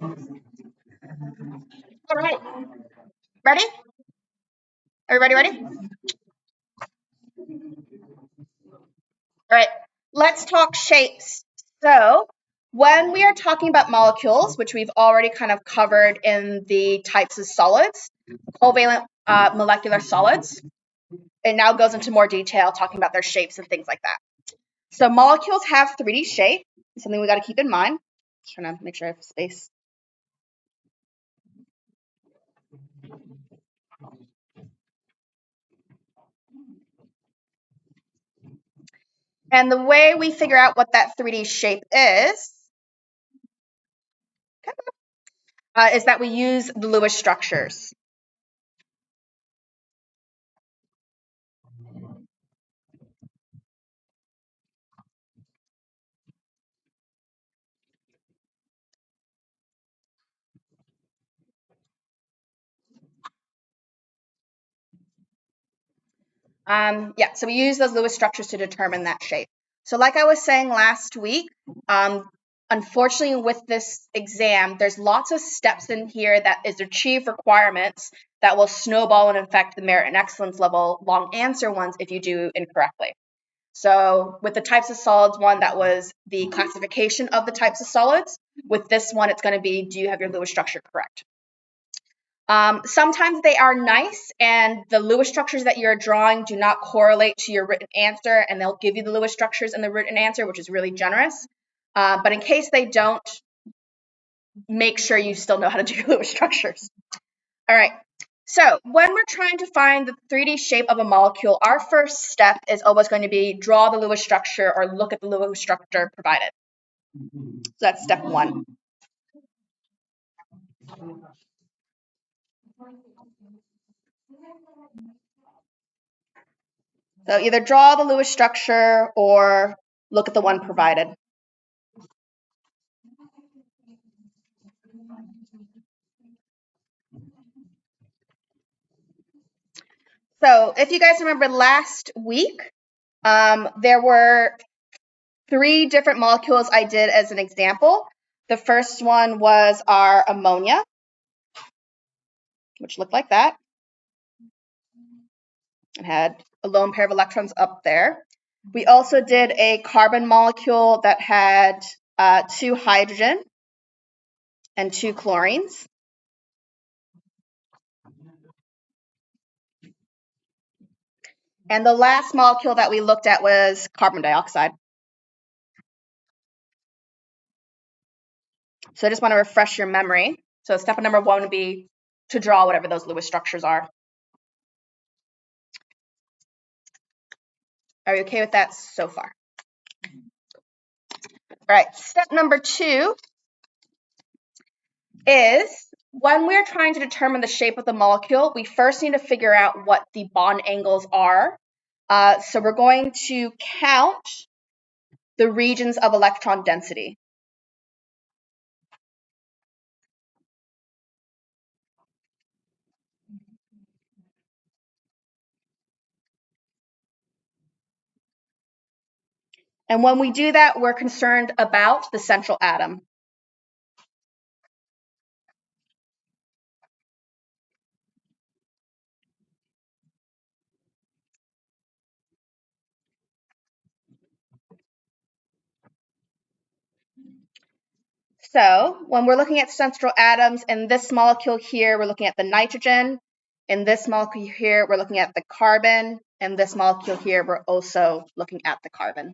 All right. Ready? Everybody ready? All right. Let's talk shapes. So when we are talking about molecules, which we've already kind of covered in the types of solids, covalent molecular solids, it now goes into more detail talking about their shapes and things like that. So molecules have 3D shape. It's something we got to keep in mind. Just trying to make sure I have space. And the way we figure out what that 3D shape is that we use the Lewis structures. So we use those Lewis structures to determine that shape. So like I was saying last week, unfortunately with this exam, there's lots of steps in here that is achieve requirements that will snowball and affect the merit and excellence level long answer ones if you do incorrectly. So with the types of solids one, that was the classification of the types of solids. With this one, it's going to be, do you have your Lewis structure correct? Sometimes they are nice, and the Lewis structures that you're drawing do not correlate to your written answer, and they'll give you the Lewis structures in the written answer, which is really generous. But in case they don't, make sure you still know how to do Lewis structures. All right. So when we're trying to find the 3D shape of a molecule, our first step is always going to be draw the Lewis structure or look at the Lewis structure provided. So that's step one. So either draw the Lewis structure or look at the one provided. So if you guys remember last week, there were 3 different molecules I did as an example. The first one was our ammonia, which looked like that. It had a lone pair of electrons up there. We also did a carbon molecule that had 2 hydrogen and 2 chlorines. And the last molecule that we looked at was carbon dioxide. So I just want to refresh your memory. So step number 1 would be to draw whatever those Lewis structures are. Are you okay with that so far? All right, step number 2 is when we're trying to determine the shape of the molecule, we first need to figure out what the bond angles are. So we're going to count the regions of electron density. And when we do that, we're concerned about the central atom. So when we're looking at central atoms, in this molecule here, we're looking at the nitrogen. In this molecule here, we're looking at the carbon. In this molecule here, we're also looking at the carbon.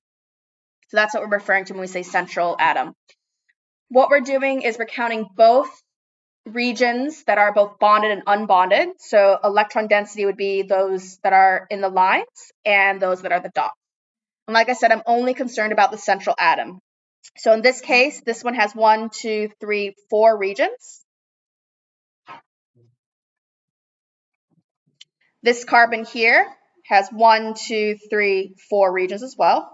So that's what we're referring to when we say central atom. What we're doing is we're counting both regions that are both bonded and unbonded. So electron density would be those that are in the lines and those that are the dots. And like I said, I'm only concerned about the central atom. So in this case, this one has 1, 2, 3, 4 regions. This carbon here has 1, 2, 3, 4 regions as well.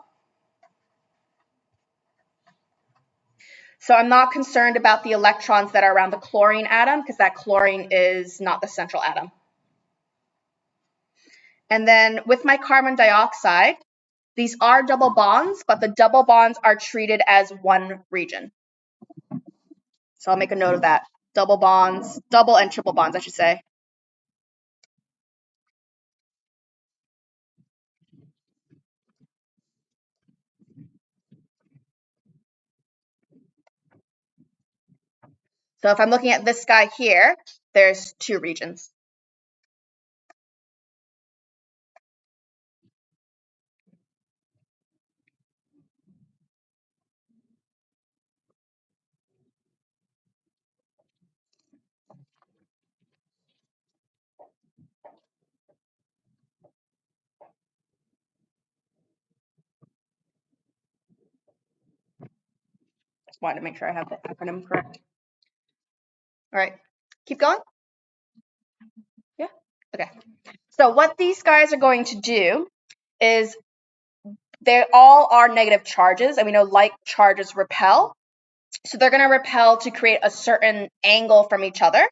So I'm not concerned about the electrons that are around the chlorine atom because that chlorine is not the central atom. And then with my carbon dioxide, these are double bonds, but the double bonds are treated as one region. So I'll make a note of that. Double bonds, double and triple bonds, I should say. So if I'm looking at this guy here, there's 2 regions. Just wanted to make sure I have the acronym correct. All right, keep going. Yeah, okay. So what these guys are going to do is they all are negative charges, and we know like charges repel. So they're going to repel to create a certain angle from each other.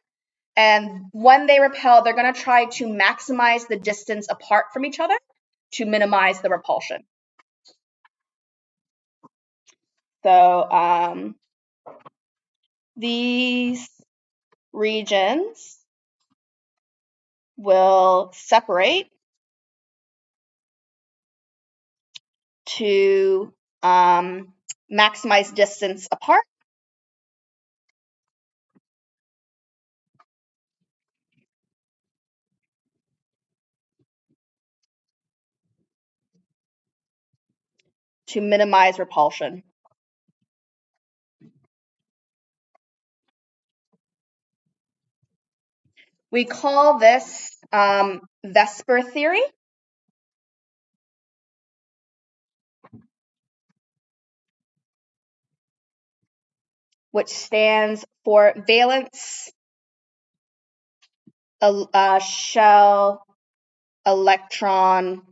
And when they repel, they're going to try to maximize the distance apart from each other to minimize the repulsion. So these regions will separate to maximize distance apart. To minimize repulsion. We call this VSEPR theory. Which stands for valence shell electron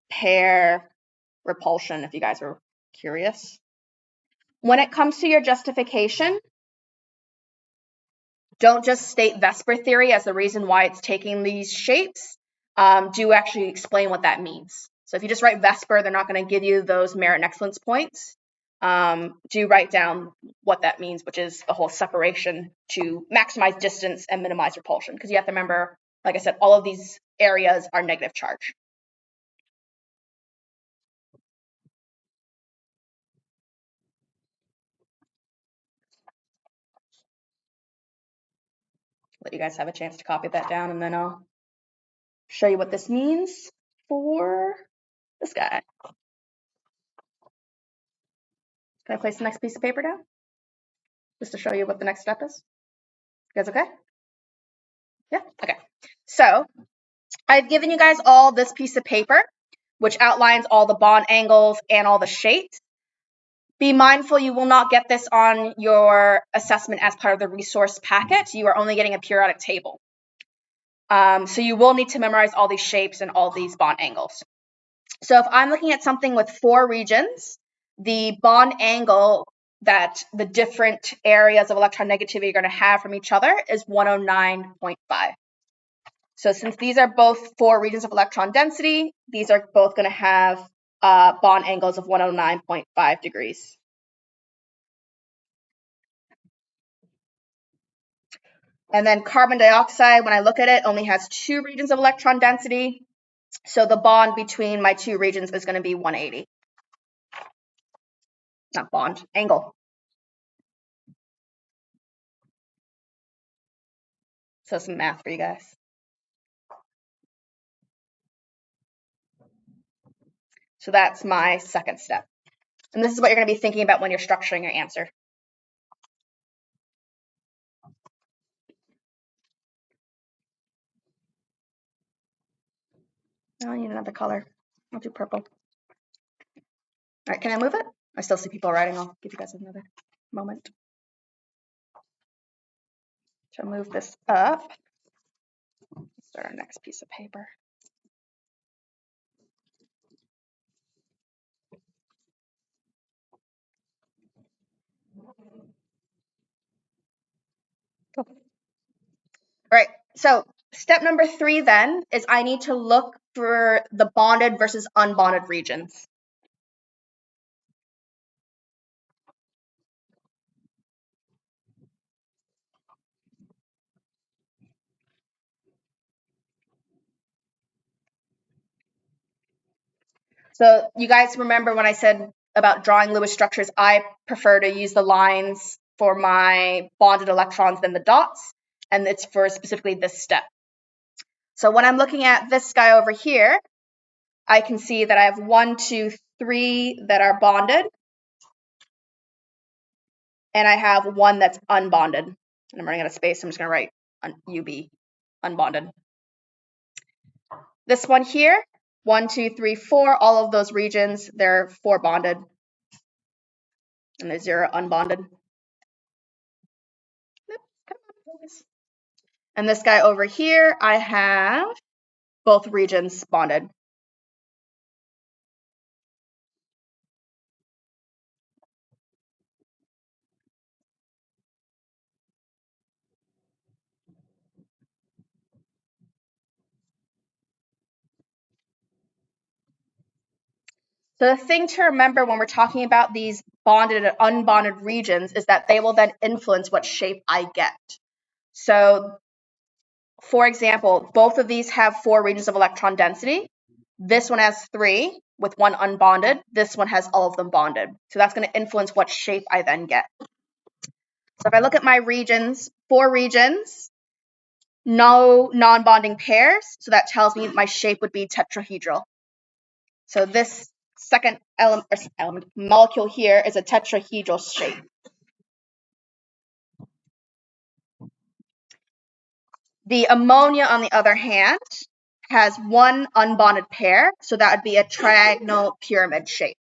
pair repulsion, if you guys are curious. When it comes to your justification, don't just state VSEPR theory as the reason why it's taking these shapes. Do actually explain what that means. So if you just write VSEPR, they're not going to give you those merit and excellence points. Do write down what that means, which is the whole separation to maximize distance and minimize repulsion. Because you have to remember, like I said, all of these areas are negative charge. Let you guys have a chance to copy that down, and then I'll show you what this means for this guy. Can I place the next piece of paper down? Just to show you what the next step is. You guys okay? Yeah? Okay. So I've given you guys all this piece of paper, which outlines all the bond angles and all the shapes. Be mindful you will not get this on your assessment as part of the resource packet. You are only getting a periodic table. So you will need to memorize all these shapes and all these bond angles. So if I'm looking at something with 4 regions, the bond angle that the different areas of electron negativity are going to have from each other is 109.5. So since these are both 4 regions of electron density, these are both going to have bond angles of 109.5 degrees. And then carbon dioxide, when I look at it, only has 2 regions of electron density. So the bond between my 2 regions is going to be 180. Not bond, angle. So some math for you guys. So that's my second step. And this is what you're going to be thinking about when you're structuring your answer. Now I need another color. I'll do purple. All right, can I move it? I still see people writing. I'll give you guys another moment. So move this up. Let's start our next piece of paper. Cool. All right, so step number 3 then is I need to look for the bonded versus unbonded regions. So you guys remember when I said about drawing Lewis structures, I prefer to use the lines for my bonded electrons than the dots, and it's for specifically this step. So when I'm looking at this guy over here, I can see that I have 1, 2, 3 that are bonded, and I have 1 that's unbonded. And I'm running out of space, so I'm just going to write UB, unbonded. This one here, 1, 2, 3, 4, all of those regions, they're 4 bonded, and there's 0 unbonded. And this guy over here, I have both regions bonded. So the thing to remember when we're talking about these bonded and unbonded regions is that they will then influence what shape I get. So, for example, both of these have 4 regions of electron density. This one has 3 with 1 unbonded. This one has all of them bonded. So that's going to influence what shape I then get. So if I look at my regions, 4 regions, no non-bonding pairs. So that tells me my shape would be tetrahedral. So this second molecule here is a tetrahedral shape. The ammonia, on the other hand, has 1 unbonded pair, so that would be a triagonal pyramid shape.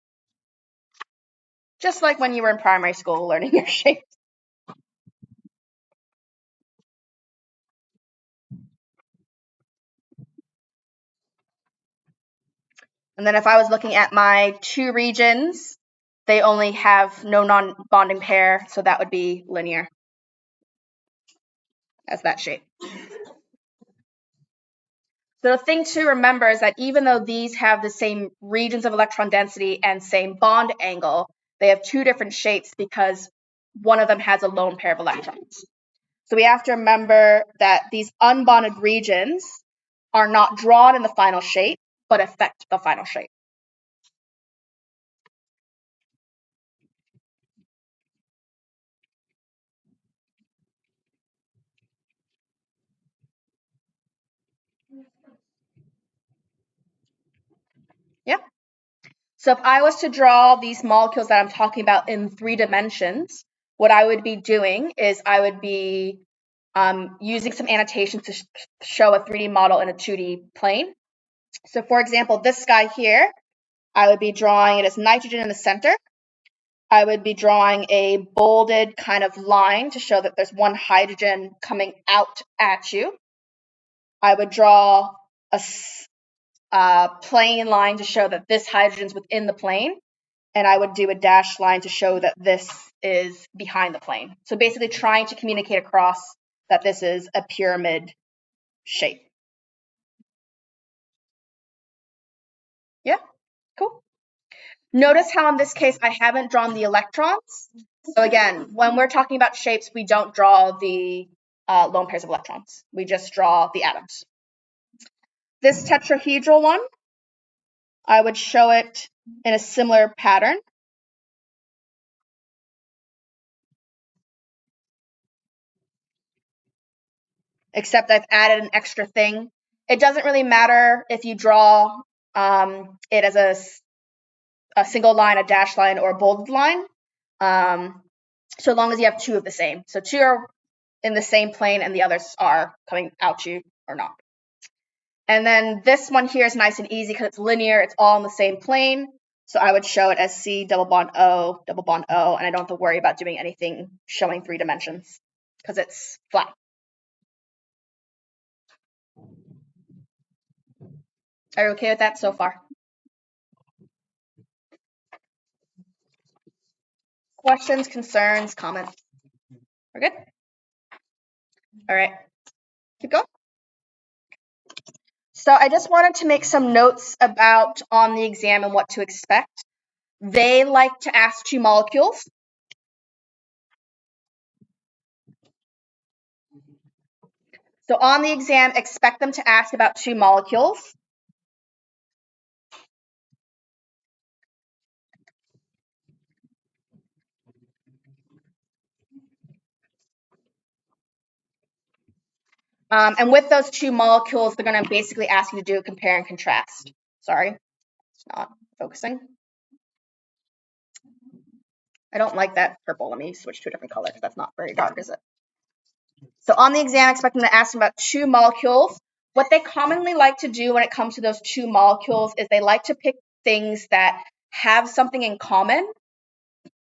Just like when you were in primary school learning your shapes. And then if I was looking at my 2 regions, they only have no non-bonding pair, so that would be linear as that shape. So the thing to remember is that even though these have the same regions of electron density and same bond angle, they have 2 different shapes because one of them has a lone pair of electrons. So we have to remember that these unbonded regions are not drawn in the final shape, but affect the final shape. Yeah. So if I was to draw these molecules that I'm talking about in 3 dimensions, what I would be doing is I would be using some annotations to show a 3D model in a 2D plane. So for example, this guy here, I would be drawing it as nitrogen in the center. I would be drawing a bolded kind of line to show that there's 1 hydrogen coming out at you. I would draw a plane line to show that this hydrogen's within the plane. And I would do a dashed line to show that this is behind the plane. So basically trying to communicate across that this is a pyramid shape. Yeah, cool. Notice how in this case I haven't drawn the electrons. So again, when we're talking about shapes, we don't draw the lone pairs of electrons. We just draw the atoms. This tetrahedral one, I would show it in a similar pattern. Except I've added an extra thing. It doesn't really matter if you draw it as a single line, a dashed line, or a bolded line, so long as you have 2 of the same. So 2 are in the same plane and the others are coming out you or not. And then this one here is nice and easy because it's linear. It's all in the same plane. So I would show it as C double bond O, and I don't have to worry about doing anything showing 3 dimensions because it's flat. Are you okay with that so far? Questions, concerns, comments? We're good? All right. Keep going. So I just wanted to make some notes about on the exam and what to expect. They like to ask 2 molecules. So on the exam, expect them to ask about 2 molecules. And with those two molecules, they're going to basically ask you to do a compare and contrast. Sorry, it's not focusing. I don't like that purple. Let me switch to a different color because that's not very dark, is it? So on the exam, expecting to ask them about two molecules. What they commonly like to do when it comes to those two molecules is they like to pick things that have something in common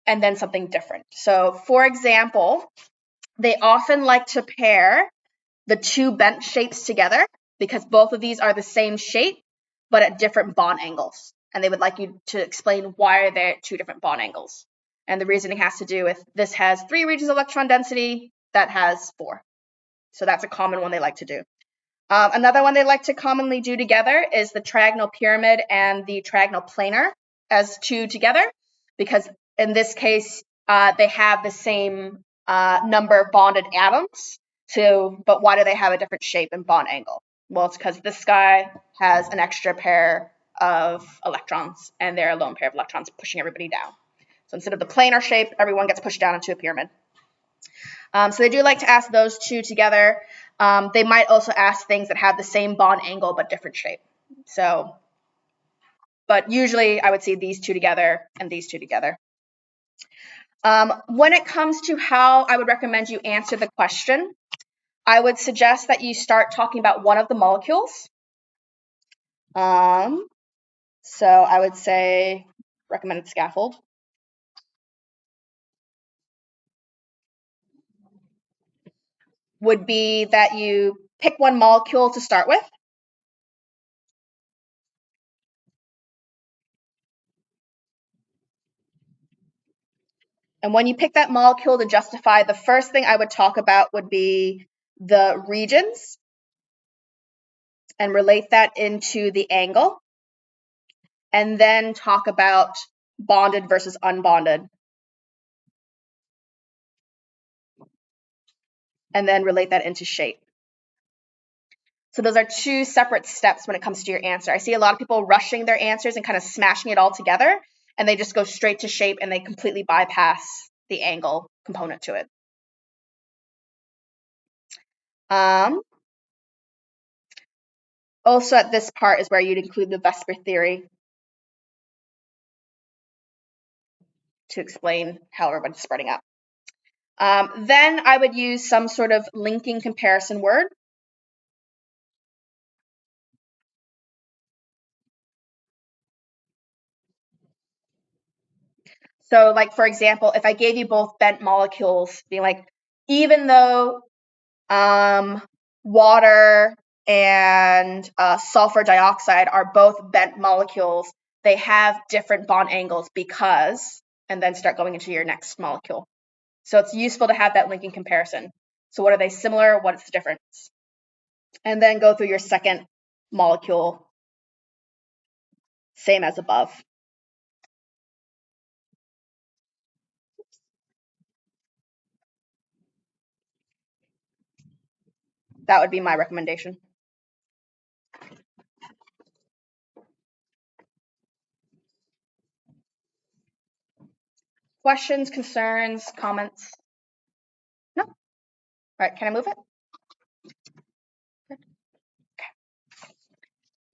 and then something different. So for example, they often like to pair the two bent shapes together because both of these are the same shape, but at different bond angles. And they would like you to explain why are there two different bond angles. And the reasoning has to do with this has 3 regions of electron density, that has 4. So that's a common one they like to do. Another one they like to commonly do together is the triagonal pyramid and the triagonal planar as two together, because in this case, they have the same number of bonded atoms. But why do they have a different shape and bond angle? Well, it's because this guy has an extra pair of electrons, and they're a lone pair of electrons pushing everybody down. So instead of the planar shape, everyone gets pushed down into a pyramid. So they do like to ask those two together. They might also ask things that have the same bond angle but different shape. So, but usually I would see these two together and these two together. When it comes to how I would recommend you answer the question, I would suggest that you start talking about one of the molecules. So I would say recommended scaffold. Would be that you pick one molecule to start with. And when you pick that molecule to justify, the first thing I would talk about would be the regions and relate that into the angle. And then talk about bonded versus unbonded. And then relate that into shape. So those are two separate steps when it comes to your answer. I see a lot of people rushing their answers and kind of smashing it all together, and they just go straight to shape and they completely bypass the angle component to it. Also at this part is where you'd include the VSEPR theory to explain how everybody's spreading up. Then I would use some sort of linking comparison word. So like, for example, if I gave you both bent molecules, being like, even though water and sulfur dioxide are both bent molecules, they have different bond angles because, and then start going into your next molecule. So it's useful to have that linking comparison. So what are they similar? What's the difference? And then go through your second molecule, same as above. That would be my recommendation. Questions, concerns, comments? No? All right, can I move it? Okay.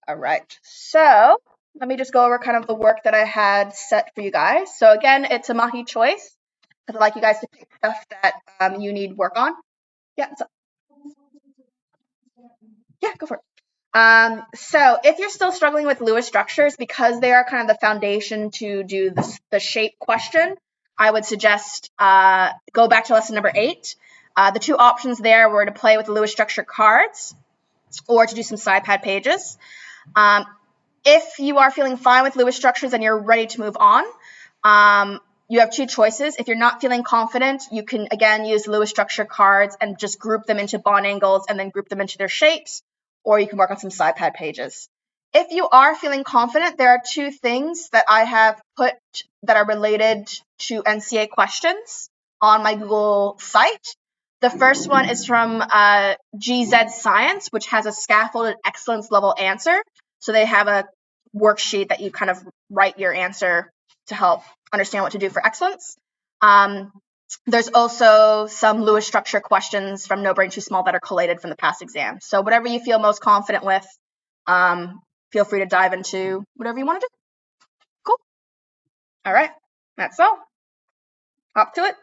All right, so let me just go over kind of the work that I had set for you guys. So again, it's a Mahi choice, because I'd like you guys to pick stuff that you need work on. Yeah, yeah, go for it. So if you're still struggling with Lewis structures, because they are kind of the foundation to do the shape question, I would suggest go back to lesson number 8. The two options there were to play with the Lewis structure cards or to do some SciPad pages. If you are feeling fine with Lewis structures and you're ready to move on, you have two choices. If you're not feeling confident, you can, again, use Lewis structure cards and just group them into bond angles and then group them into their shapes, or you can work on some SciPad pages. If you are feeling confident, there are two things that I have put that are related to NCEA questions on my Google site. The first one is from GZ Science, which has a scaffolded excellence level answer. So they have a worksheet that you kind of write your answer to help understand what to do for excellence. There's also some Lewis structure questions from No Brain Too Small that are collated from the past exam. So whatever you feel most confident with, feel free to dive into whatever you want to do. Cool. All right, that's all. Hop to it.